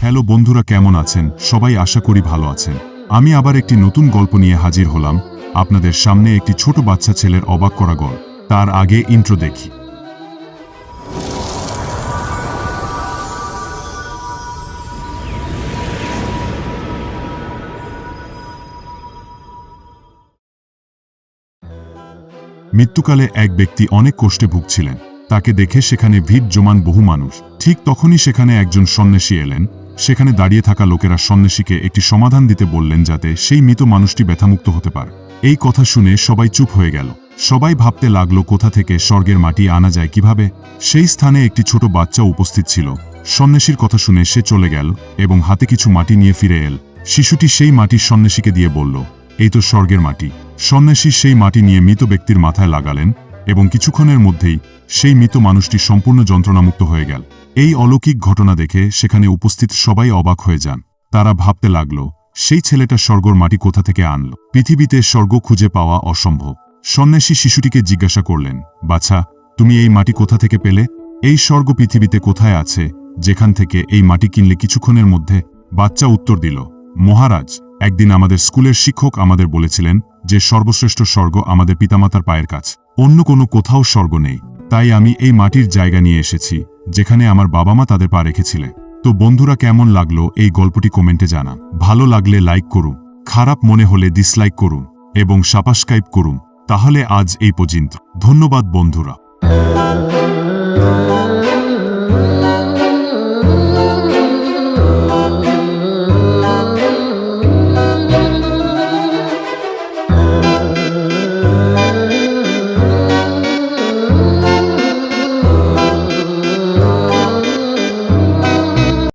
Hello বন্ধুরা, কেমন আছেন সবাই? আশা করি ভালো আছেন। আমি আবার একটি নতুন গল্প নিয়ে হাজির হলাম আপনাদের সামনে। একটি ছোট বাচ্চা ছেলের অবাক করা গল্প। তার আগে ইন্ট্রো দেখি। মৃত্যুকালে এক ব্যক্তি অনেক কষ্টে ভুগছিলেন। তাকে দেখে সেখানে ভিড় জমান বহু মানুষ। ঠিক তখনই সেখানে একজন সন্ন্যাসী এলেন। সেখানে দাঁড়িয়ে থাকা লোকেরা সন্ন্যাসীকে একটি সমাধান দিতে বললেন, যাতে সেই মৃত মানুষটি ব্যথামুক্ত হতে পারে। এই কথা শুনে সবাই চুপ হয়ে গেল। সবাই ভাবতে লাগলো, কোথা থেকে স্বর্গের মাটি আনা যায় কিভাবে? সেই স্থানে একটি ছোট বাচ্চা উপস্থিত ছিল। সন্ন্যাসীর কথা শুনে সে চলে গেল এবং হাতে কিছু মাটি নিয়ে ফিরে এল। শিশুটি সেই মাটি সন্ন্যাসীকে দিয়ে বলল, এই তো স্বর্গের মাটি। সন্ন্যাসী সেই মাটি নিয়ে মৃত ব্যক্তির মাথায় লাগালেন এবং কিছুক্ষণের মধ্যেই সেই মৃত মানুষটি সম্পূর্ণ যন্ত্রণামুক্ত হয়ে গেল। এই অলৌকিক ঘটনা দেখে সেখানে উপস্থিত সবাই অবাক হয়ে যান। তারা ভাবতে লাগল, সেই ছেলেটা স্বর্গের মাটি কোথা থেকে আনল? পৃথিবীতে স্বর্গ খুঁজে পাওয়া অসম্ভব। সন্ন্যাসী শিশুটিকে জিজ্ঞাসা করলেন, বাছা, তুমি এই মাটি কোথা থেকে পেলে? এই স্বর্গ পৃথিবীতে কোথায় আছে যেখান থেকে এই মাটি কিনলে কিছুক্ষণের মধ্যে? বাচ্চা উত্তর দিল, মহারাজ, একদিন আমাদের স্কুলের শিক্ষক আমাদের বলেছিলেন যে সর্বশ্রেষ্ঠ স্বর্গ আমাদের পিতামাতার পায়ের কাছে, অন্য কোনো কোথাও স্বর্গ নেই। তাই আমি এই মাটির জায়গা নিয়ে এসেছি যেখানে আমার বাবা মা তাদের পা রেখেছিলেন। তো বন্ধুরা, কেমন লাগলো এই গল্পটি কমেন্টে জানান। ভালো লাগলে লাইক করুন, খারাপ মনে হলে ডিসলাইক করুন এবং সাবস্ক্রাইব করুন। তাহলে আজ এই পর্যন্ত। ধন্যবাদ বন্ধুরা।